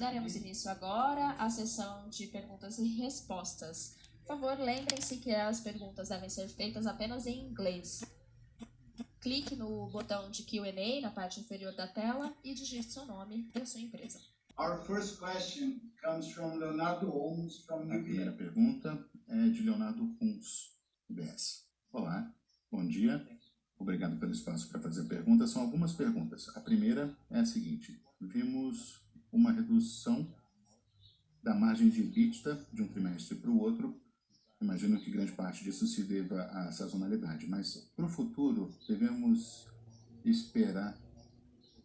Daremos início agora à sessão de perguntas e respostas. Por favor, lembrem-se que as perguntas devem ser feitas apenas em inglês. Clique no botão de Q&A na parte inferior da tela e digite seu nome e a sua empresa. Our first question comes from Leonardo Holmes from UBS. A primeira pergunta é de Leonardo Holmes, UBS. Olá, bom dia. Obrigado pelo espaço para fazer perguntas. São algumas perguntas. A primeira é a seguinte. Vimos uma redução da margem de EBITDA de um trimestre para o outro. Imagino que grande parte disso se deva à sazonalidade, mas para o futuro devemos esperar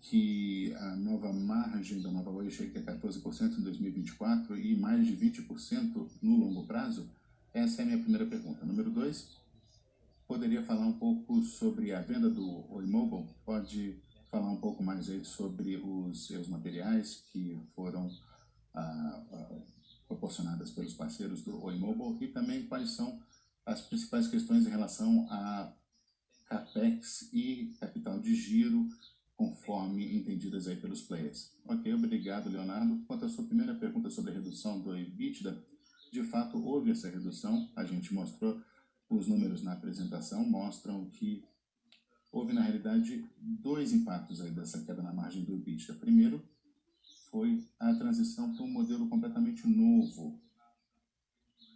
que a nova margem da Nova Oi chegue a 14% em 2024 e mais de 20% no longo prazo? Essa é a minha primeira pergunta. Número 2, poderia falar um pouco sobre a venda do Oi Mobile? Pode falar um pouco mais aí sobre os seus materiais que foram proporcionadas pelos parceiros do Oi Mobile e também quais são as principais questões em relação a CAPEX e capital de giro, conforme entendidas aí pelos players. Ok, obrigado, Leonardo. Quanto à sua primeira pergunta sobre a redução do EBITDA, de fato houve essa redução, a gente mostrou os números na apresentação, mostram que houve na realidade dois impactos aí dessa queda na margem do EBITDA. Primeiro, foi a transição para um modelo completamente novo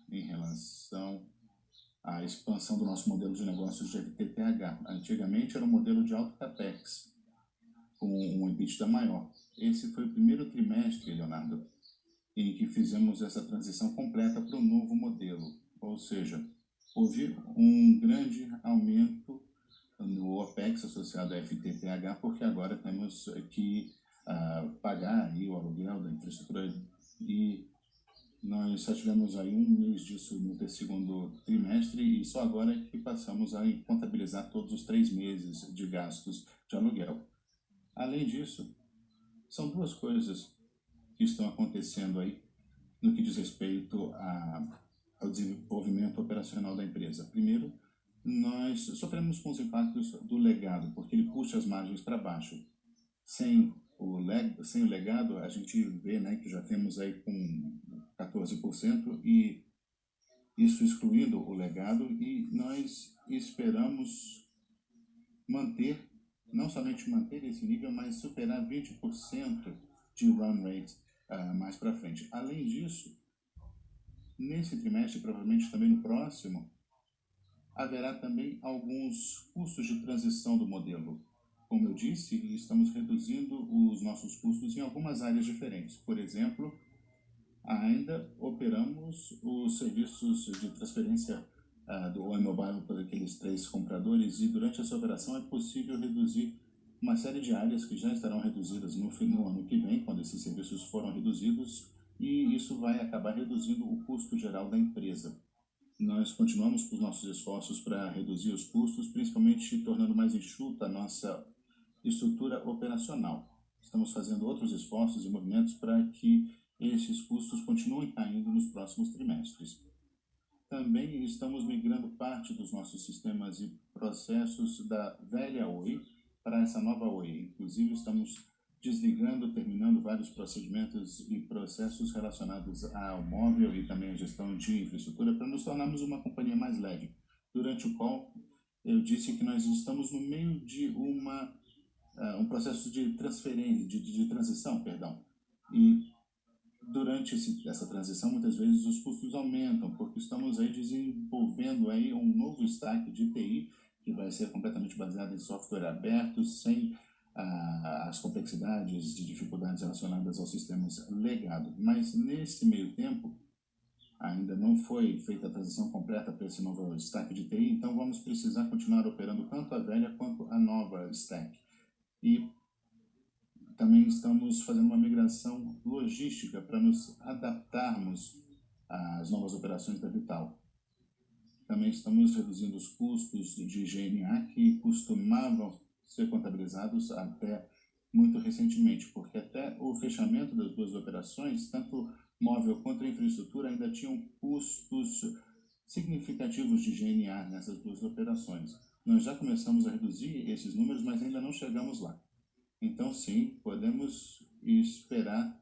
em relação à expansão do nosso modelo de negócios de FTTH. Antigamente era um modelo de alto CAPEX, com um EBITDA maior. Esse foi o primeiro trimestre, Leonardo, em que fizemos essa transição completa para o novo modelo. Ou seja, houve um grande aumento no OPEX associado à FTTH, porque agora temos que pagar aí o aluguel da infraestrutura e nós só tivemos aí um mês disso no segundo trimestre e só agora que passamos a contabilizar todos os 3 meses de gastos de aluguel. Além disso, são duas coisas que estão acontecendo aí no que diz respeito ao desenvolvimento operacional da empresa. Primeiro, nós sofremos com os impactos do legado, porque ele puxa as margens para baixo. Sem o legado, a gente vê, né, que já temos aí com 14% e isso excluindo o legado, e nós esperamos manter, não somente manter esse nível, mas superar 20% de run rate mais para frente. Além disso, nesse trimestre, provavelmente também no próximo, haverá também alguns custos de transição do modelo. Como eu disse, estamos reduzindo os nossos custos em algumas áreas diferentes. Por exemplo, ainda operamos os serviços de transferência do Oi Mobile para aqueles 3 compradores e durante essa operação é possível reduzir uma série de áreas que já estarão reduzidas no ano que vem, quando esses serviços foram reduzidos, e isso vai acabar reduzindo o custo geral da empresa. Nós continuamos com os nossos esforços para reduzir os custos, principalmente tornando mais enxuta a nossa estrutura operacional. Estamos fazendo outros esforços e movimentos para que esses custos continuem caindo nos próximos trimestres. Também estamos migrando parte dos nossos sistemas e processos da velha Oi para essa nova Oi. Inclusive, estamos desligando, terminando vários procedimentos e processos relacionados ao móvel e também à gestão de infraestrutura para nos tornarmos uma companhia mais leve. Durante o qual eu disse que nós estamos no meio de um processo de transferência, de transição, e durante essa transição, muitas vezes os custos aumentam, porque estamos aí desenvolvendo aí um novo stack de TI que vai ser completamente baseado em software aberto, sem as complexidades de dificuldades relacionadas aos sistemas legado. Mas nesse meio tempo, ainda não foi feita a transição completa para esse novo stack de TI, então vamos precisar continuar operando tanto a velha quanto a nova stack. E também estamos fazendo uma migração logística para nos adaptarmos às novas operações da Vital. Também estamos reduzindo os custos de GNA que costumavam ser contabilizados até muito recentemente, porque até o fechamento das duas operações, tanto móvel quanto a infraestrutura, ainda tinham custos significativos de GNA nessas duas operações. Nós já começamos a reduzir esses números, mas ainda não chegamos lá. Então, sim, podemos esperar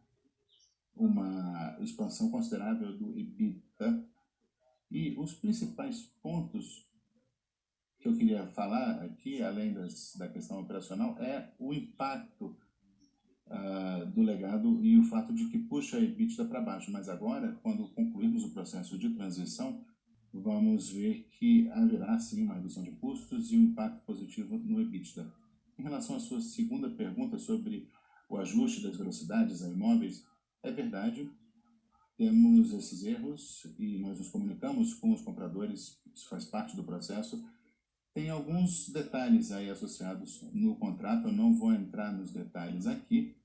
uma expansão considerável do EBITDA. E os principais pontos que eu queria falar aqui, além da questão operacional, é o impacto do legado e o fato de que puxa a EBITDA para baixo. Mas agora, quando concluirmos o processo de transição, vamos ver que haverá sim uma redução de custos e um impacto positivo no EBITDA. Em relação à sua segunda pergunta sobre o ajuste das velocidades a imóveis, é verdade, temos esses erros e nós nos comunicamos com os compradores, isso faz parte do processo. Tem alguns detalhes aí associados no contrato, eu não vou entrar nos detalhes aqui,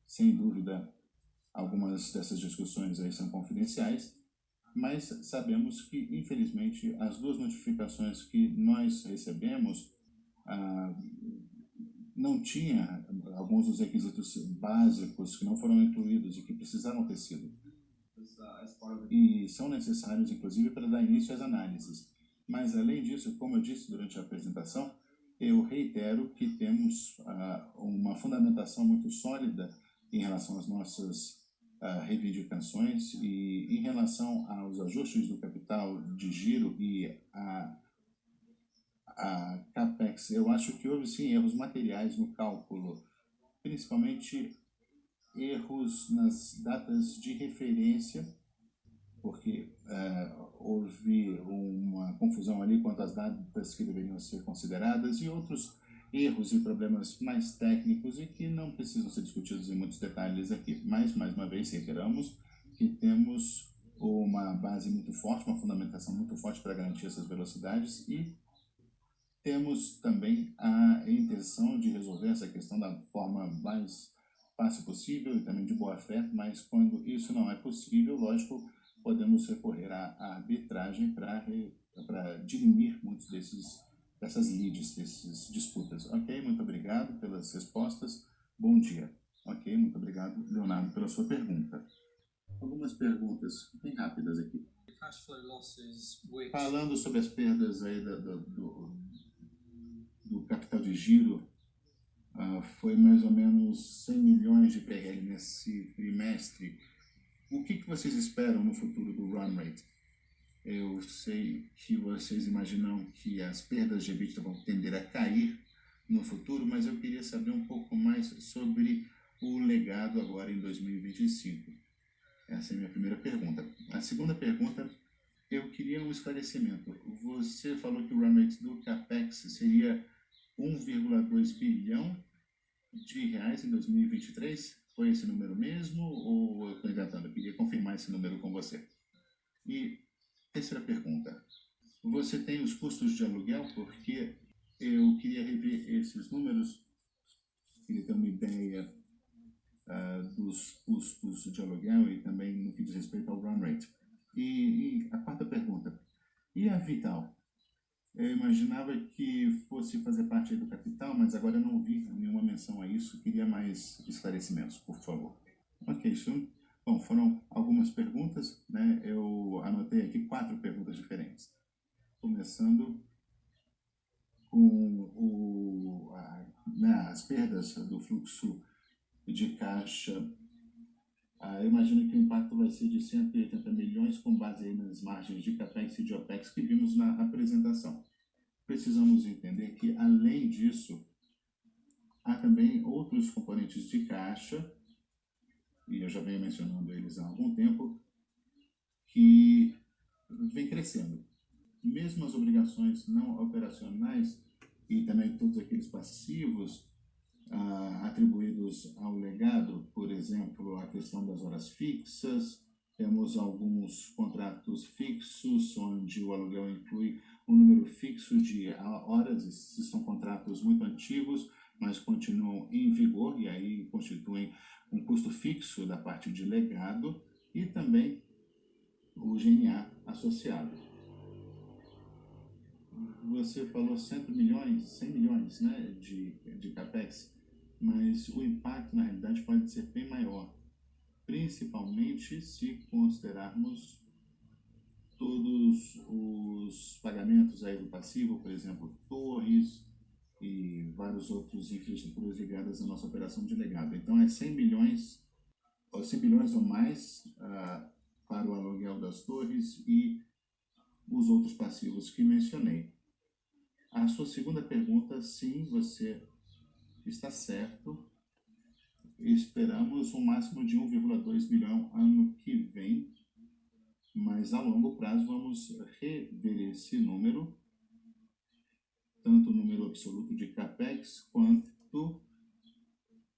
sem dúvida algumas dessas discussões aí são confidenciais, mas sabemos que, infelizmente, as duas notificações que nós recebemos não tinha alguns dos requisitos básicos que não foram incluídos e que precisaram ter sido. E são necessários, inclusive, para dar início às análises. Mas, além disso, como eu disse durante a apresentação, eu reitero que temos uma fundamentação muito sólida em relação às nossas reivindicações e em relação aos ajustes do capital de giro e a CAPEX. Eu acho que houve, sim, erros materiais no cálculo, principalmente erros nas datas de referência, porque houve uma confusão ali quanto às datas que deveriam ser consideradas e outros erros e problemas mais técnicos e que não precisam ser discutidos em muitos detalhes aqui. Mas, mais uma vez, reiteramos que temos uma base muito forte, uma fundamentação muito forte para garantir essas velocidades e temos também a intenção de resolver essa questão da forma mais fácil possível e também de boa fé, mas quando isso não é possível, lógico, podemos recorrer à arbitragem para dirimir muitos dessas lides, dessas disputas. Ok, muito obrigado pelas respostas. Bom dia. Ok, muito obrigado, Leonardo, pela sua pergunta. Algumas perguntas bem rápidas aqui. Falando sobre as perdas aí do capital de giro, foi mais ou menos 100 milhões de PRL nesse trimestre. O que vocês esperam no futuro do run rate? Eu sei que vocês imaginam que as perdas de EBITDA vão tender a cair no futuro, mas eu queria saber um pouco mais sobre o legado agora em 2025. Essa é a minha primeira pergunta. A segunda pergunta, eu queria um esclarecimento. Você falou que o run rate do CAPEX seria 1,2 bilhão de reais em 2023? Foi esse número mesmo ou eu estou inventando? Eu queria confirmar esse número com você. E terceira pergunta. Você tem os custos de aluguel? Porque eu queria rever esses números, queria ter uma ideia dos custos de aluguel e também no que diz respeito ao run rate. E a quarta pergunta. E a Vital? Eu imaginava que fosse fazer parte do capital, mas agora eu não vi nenhuma menção a isso. Queria mais esclarecimentos, por favor. Ok, isso. Bom, foram algumas perguntas, né? Eu anotei aqui 4 perguntas diferentes. Começando com as perdas do fluxo de caixa. Eu imagino que o impacto vai ser de 180 milhões com base aí nas margens de CAPEX e de OPEX que vimos na apresentação. Precisamos entender que, além disso, há também outros componentes de caixa, e eu já venho mencionando eles há algum tempo, que vem crescendo. Mesmo as obrigações não operacionais e também todos aqueles passivos atribuídos ao legado, por exemplo, a questão das horas fixas, temos alguns contratos fixos, onde o aluguel inclui um número fixo de horas, esses são contratos muito antigos, mas continuam em vigor e aí constituem um custo fixo da parte de legado e também o GNA associado. Você falou 100 milhões, né, de CAPEX, mas o impacto na realidade pode ser bem maior, principalmente se considerarmos todos os pagamentos aí do passivo, por exemplo, torres e vários outros infraestruturas ligadas à nossa operação de legado. Então é 100 milhões 100 bilhões ou mais para o aluguel das torres e os outros passivos que mencionei. A sua segunda pergunta, sim, você está certo. Esperamos um máximo de 1,2 bilhão ano que vem, mas a longo prazo vamos rever esse número, tanto o número absoluto de CAPEX quanto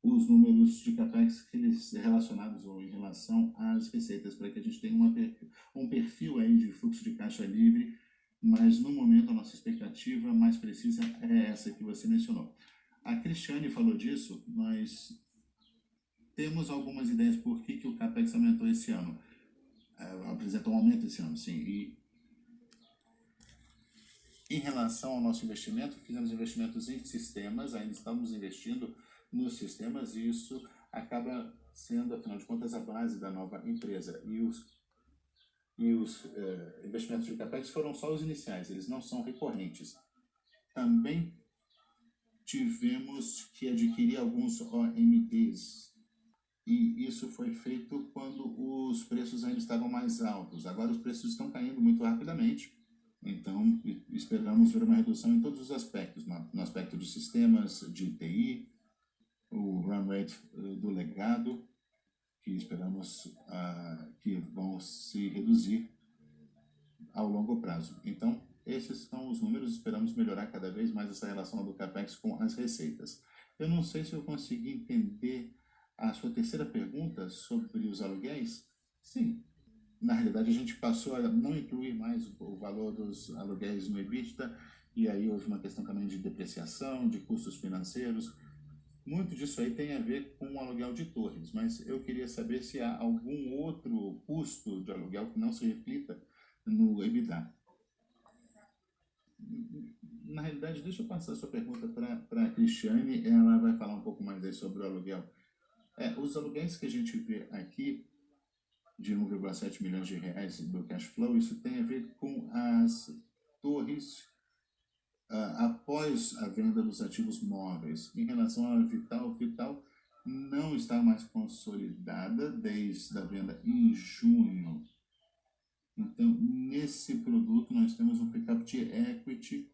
os números de CAPEX relacionados ou em relação às receitas, para que a gente tenha um perfil aí de fluxo de caixa livre, mas no momento a nossa expectativa mais precisa é essa que você mencionou. A Cristiane falou disso, nós temos algumas ideias por que o CAPEX aumentou esse ano, apresentou um aumento esse ano, sim, e em relação ao nosso investimento, fizemos investimentos em sistemas, ainda estamos investindo nos sistemas e isso acaba sendo, afinal de contas, a base da nova empresa. E os investimentos de CAPEX foram só os iniciais, eles não são recorrentes. Também tivemos que adquirir alguns OMDs e isso foi feito quando os preços ainda estavam mais altos. Agora os preços estão caindo muito rapidamente, então esperamos ver uma redução em todos os aspectos, no aspecto de sistemas, de TI, o run rate do legado, que esperamos que vão se reduzir ao longo prazo. Então, esses são os números, esperamos melhorar cada vez mais essa relação do CAPEX com as receitas. Eu não sei se eu consegui entender a sua terceira pergunta sobre os aluguéis. Sim, na realidade a gente passou a não incluir mais o valor dos aluguéis no EBITDA, e aí houve uma questão também de depreciação, de custos financeiros. Muito disso aí tem a ver com o aluguel de torres, mas eu queria saber se há algum outro custo de aluguel que não se reflita no EBITDA. Na realidade, deixa eu passar a sua pergunta para a Cristiane, ela vai falar um pouco mais aí sobre o aluguel. Os aluguéis que a gente vê aqui, de 1,7 milhões de reais do cash flow, isso tem a ver com as torres após a venda dos ativos móveis. Em relação à Vital não está mais consolidada desde a venda em junho. Então, nesse produto, nós temos um pickup de equity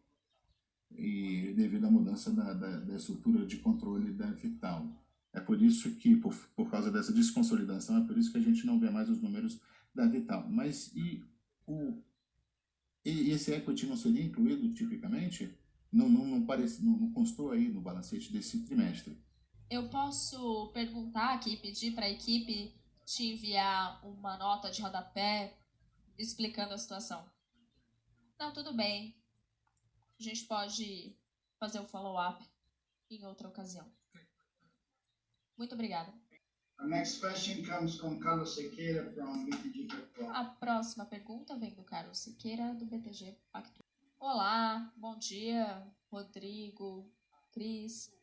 e devido à mudança da estrutura de controle da Vital. É por isso que, por causa dessa desconsolidação, é por isso que a gente não vê mais os números da Vital. Mas e esse equity não seria incluído tipicamente? Não constou aí no balancete desse trimestre. Eu posso perguntar aqui, pedir para a equipe te enviar uma nota de rodapé explicando a situação. Não, tudo bem. A gente pode fazer o follow-up em outra ocasião. Muito obrigada. Our next question comes from Carlos Sequeira from BTG Pactual. A próxima pergunta vem do Carlos Sequeira, do BTG Pactual. Olá, bom dia, Rodrigo, Cris.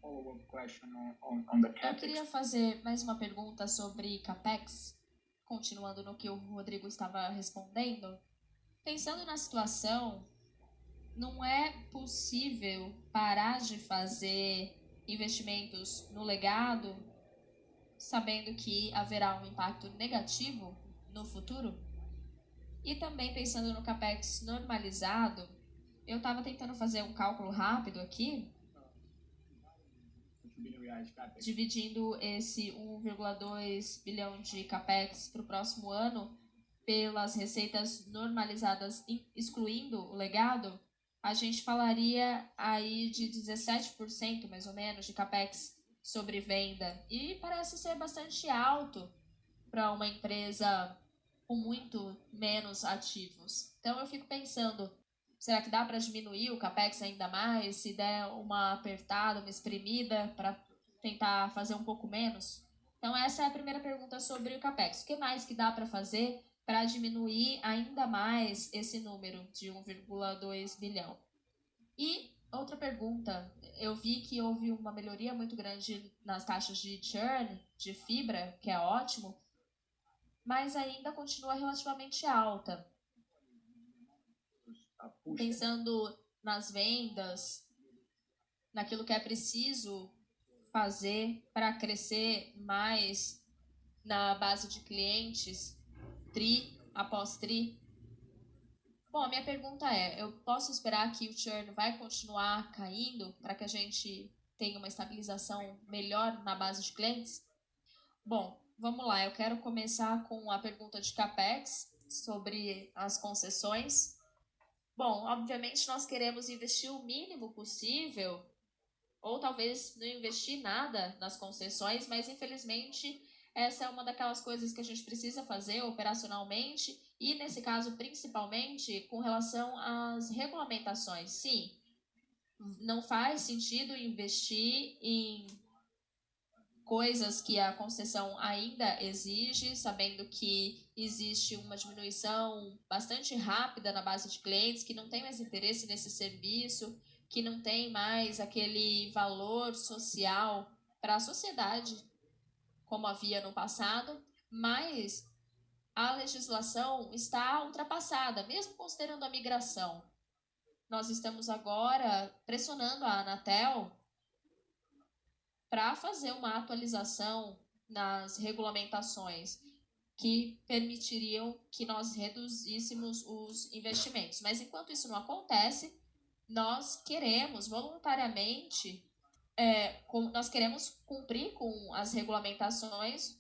Follow-up question on the Eu CAPEX. queria fazer mais uma pergunta sobre CAPEX, continuando no que o Rodrigo estava respondendo. Pensando na situação, não é possível parar de fazer investimentos no legado, sabendo que haverá um impacto negativo no futuro? E também pensando no CAPEX normalizado, eu estava tentando fazer um cálculo rápido aqui, dividindo esse 1,2 bilhão de CAPEX para o próximo ano pelas receitas normalizadas, excluindo o legado, a gente falaria aí de 17% mais ou menos de CAPEX sobre venda. E parece ser bastante alto para uma empresa com muito menos ativos. Então eu fico pensando, será que dá para diminuir o CAPEX ainda mais, se der uma apertada, uma espremida para tentar fazer um pouco menos? Então essa é a primeira pergunta sobre o CAPEX. O que mais que dá para fazer para diminuir ainda mais esse número de 1,2 bilhão? E outra pergunta, eu vi que houve uma melhoria muito grande nas taxas de churn, de fibra, que é ótimo, mas ainda continua relativamente alta. Pensando nas vendas, naquilo que é preciso fazer para crescer mais na base de clientes, TRI após TRI? Bom, a minha pergunta é, eu posso esperar que o churn vai continuar caindo para que a gente tenha uma estabilização melhor na base de clientes? Bom, vamos lá, eu quero começar com a pergunta de CAPEX sobre as concessões. Bom, obviamente nós queremos investir o mínimo possível, ou talvez não investir nada nas concessões, mas infelizmente essa é uma daquelas coisas que a gente precisa fazer operacionalmente e, nesse caso, principalmente com relação às regulamentações. Sim, não faz sentido investir em coisas que a concessão ainda exige, sabendo que existe uma diminuição bastante rápida na base de clientes que não tem mais interesse nesse serviço, que não tem mais aquele valor social para a sociedade como havia no passado, mas a legislação está ultrapassada, mesmo considerando a migração. Nós estamos agora pressionando a Anatel para fazer uma atualização nas regulamentações que permitiriam que nós reduzíssemos os investimentos. Mas enquanto isso não acontece, nós queremos voluntariamente, nós queremos cumprir com as regulamentações,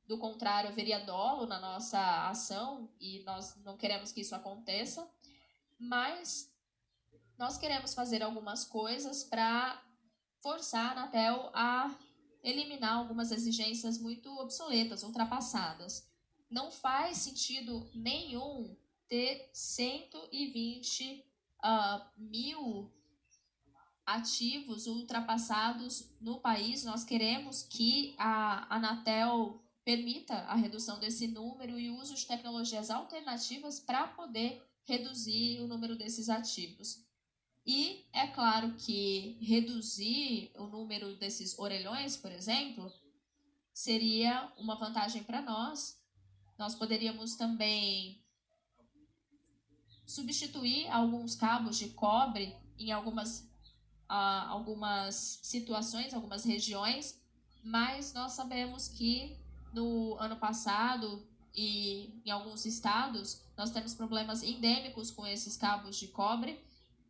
do contrário, haveria dolo na nossa ação e nós não queremos que isso aconteça, mas nós queremos fazer algumas coisas para forçar a Anatel a eliminar algumas exigências muito obsoletas, ultrapassadas. Não faz sentido nenhum ter 120 mil ativos ultrapassados no país. Nós queremos que a Anatel permita a redução desse número e o uso de tecnologias alternativas para poder reduzir o número desses ativos. E é claro que reduzir o número desses orelhões, por exemplo, seria uma vantagem para nós. Nós poderíamos também substituir alguns cabos de cobre em algumas situações, algumas regiões, mas nós sabemos que no ano passado e em alguns estados nós temos problemas endêmicos com esses cabos de cobre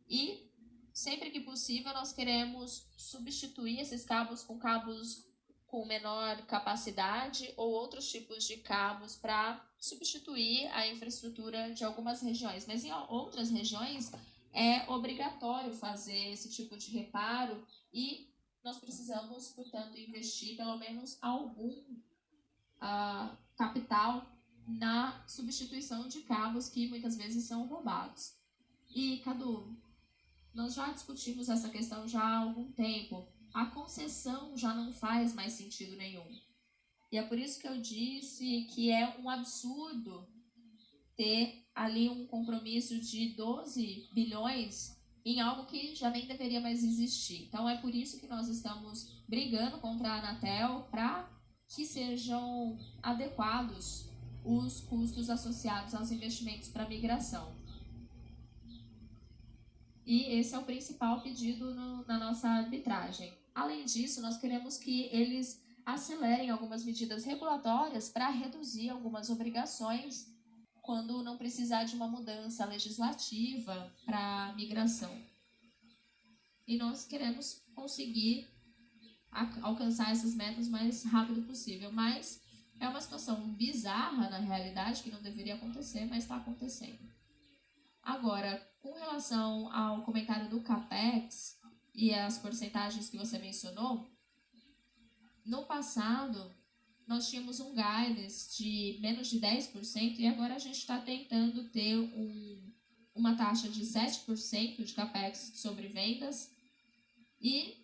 e sempre que possível nós queremos substituir esses cabos com menor capacidade ou outros tipos de cabos para substituir a infraestrutura de algumas regiões, mas em outras regiões é obrigatório fazer esse tipo de reparo e nós precisamos, portanto, investir pelo menos algum capital na substituição de cabos que muitas vezes são roubados. E, Cadu, nós já discutimos essa questão já há algum tempo. A concessão já não faz mais sentido nenhum. E é por isso que eu disse que é um absurdo ter ali um compromisso de 12 bilhões em algo que já nem deveria mais existir. Então é por isso que nós estamos brigando contra a Anatel para que sejam adequados os custos associados aos investimentos para migração. E esse é o principal pedido na nossa arbitragem. Além disso, nós queremos que eles acelerem algumas medidas regulatórias para reduzir algumas obrigações quando não precisar de uma mudança legislativa para migração. E nós queremos conseguir alcançar essas metas o mais rápido possível, mas é uma situação bizarra na realidade, que não deveria acontecer, mas está acontecendo. Agora, com relação ao comentário do CAPEX e as porcentagens que você mencionou, no passado nós tínhamos um guidance de menos de 10% e agora a gente está tentando ter uma taxa de 7% de CAPEX sobre vendas e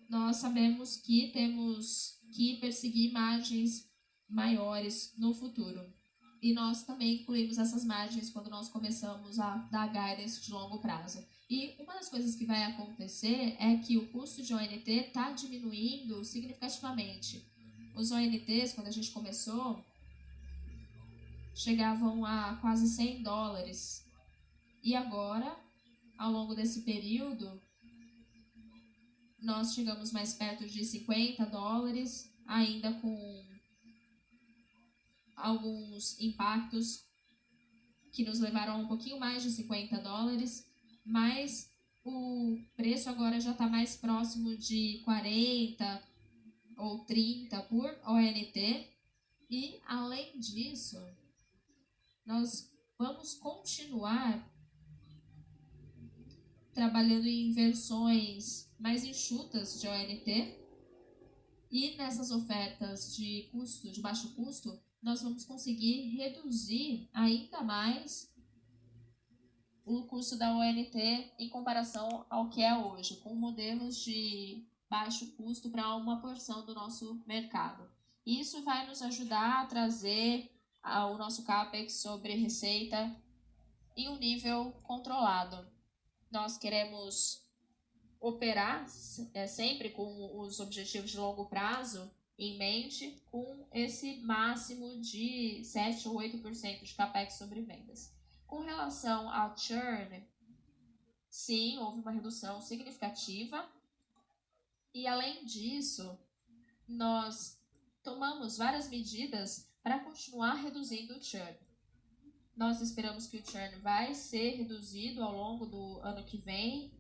nós sabemos que temos que perseguir margens maiores no futuro. E nós também incluímos essas margens quando nós começamos a dar guidance de longo prazo. E uma das coisas que vai acontecer é que o custo de ONT está diminuindo significativamente. Os ONTs, quando a gente começou, chegavam a quase $100. E agora, ao longo desse período, nós chegamos mais perto de $50, ainda com alguns impactos que nos levaram a um pouquinho mais de $50, mas o preço agora já está mais próximo de 40 ou 30 por ONT. E, além disso, nós vamos continuar trabalhando em versões mais enxutas de ONT. E nessas ofertas de baixo custo, nós vamos conseguir reduzir ainda mais o custo da ONT em comparação ao que é hoje, com modelos de baixo custo para uma porção do nosso mercado. Isso vai nos ajudar a trazer o nosso CAPEX sobre receita em um nível controlado. Nós queremos operar sempre com os objetivos de longo prazo em mente, com esse máximo de 7 ou 8% de CAPEX sobre vendas. Com relação ao churn, sim, houve uma redução significativa. E, além disso, nós tomamos várias medidas para continuar reduzindo o churn. Nós esperamos que o churn vai ser reduzido ao longo do ano que vem,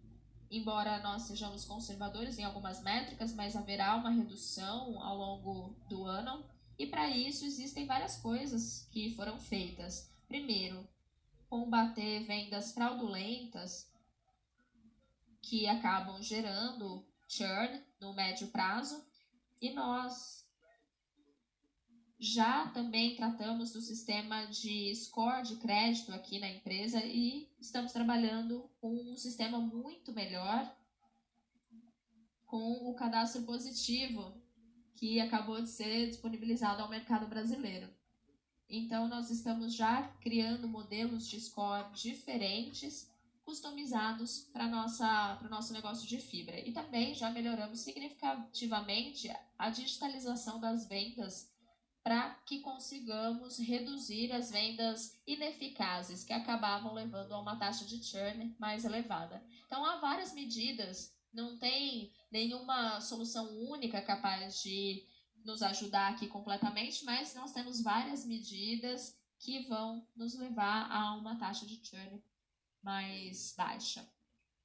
embora nós sejamos conservadores em algumas métricas, mas haverá uma redução ao longo do ano. E para isso existem várias coisas que foram feitas. Primeiro, combater vendas fraudulentas que acabam gerando churn no médio prazo. E nós já também tratamos do sistema de score de crédito aqui na empresa e estamos trabalhando com um sistema muito melhor, com o cadastro positivo, que acabou de ser disponibilizado ao mercado brasileiro. Então, nós estamos já criando modelos de score diferentes, customizados para o nosso negócio de fibra. E também já melhoramos significativamente a digitalização das vendas para que consigamos reduzir as vendas ineficazes, que acabavam levando a uma taxa de churn mais elevada. Então, há várias medidas, não tem nenhuma solução única capaz de nos ajudar aqui completamente, mas nós temos várias medidas que vão nos levar a uma taxa de churn mais baixa.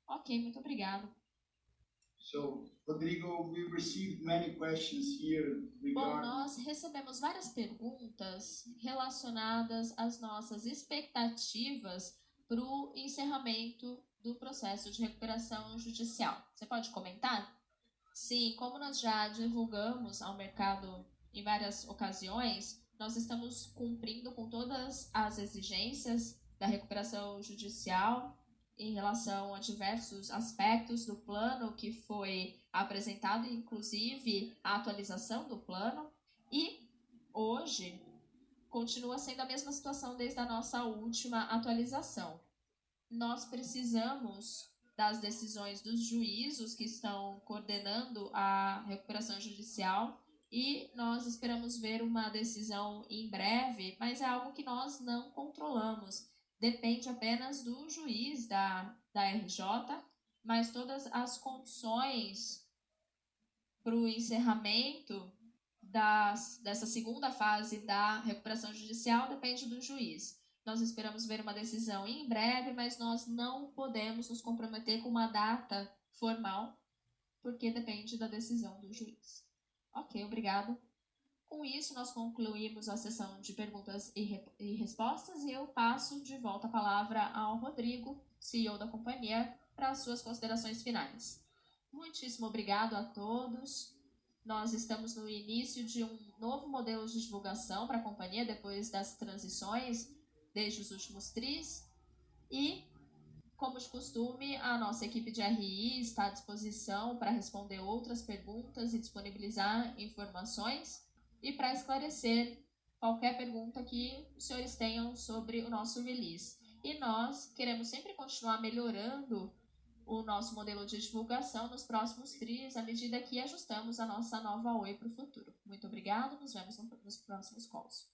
Ok, muito obrigado. So, Rodrigo, we received many questions here Bom, regarding nós recebemos várias perguntas relacionadas às nossas expectativas para o encerramento do processo de recuperação judicial. Você pode comentar? Sim, como nós já divulgamos ao mercado em várias ocasiões, nós estamos cumprindo com todas as exigências da recuperação judicial em relação a diversos aspectos do plano que foi apresentado, inclusive a atualização do plano. E hoje continua sendo a mesma situação desde a nossa última atualização. Nós precisamos das decisões dos juízos que estão coordenando a recuperação judicial e nós esperamos ver uma decisão em breve, mas é algo que nós não controlamos. Depende apenas do juiz da RJ, mas todas as condições para o encerramento dessa segunda fase da recuperação judicial depende do juiz. Nós esperamos ver uma decisão em breve, mas nós não podemos nos comprometer com uma data formal, porque depende da decisão do juiz. Ok, obrigado. Com isso, nós concluímos a sessão de perguntas e respostas e eu passo de volta a palavra ao Rodrigo, CEO da companhia, para as suas considerações finais. Muitíssimo obrigado a todos. Nós estamos no início de um novo modelo de divulgação para a companhia, depois das transições desde os últimos tris. E, como de costume, a nossa equipe de RI está à disposição para responder outras perguntas e disponibilizar informações e para esclarecer qualquer pergunta que os senhores tenham sobre o nosso release. E nós queremos sempre continuar melhorando o nosso modelo de divulgação nos próximos tris, à medida que ajustamos a nossa nova Oi para o futuro. Muito obrigado, nos vemos nos próximos calls.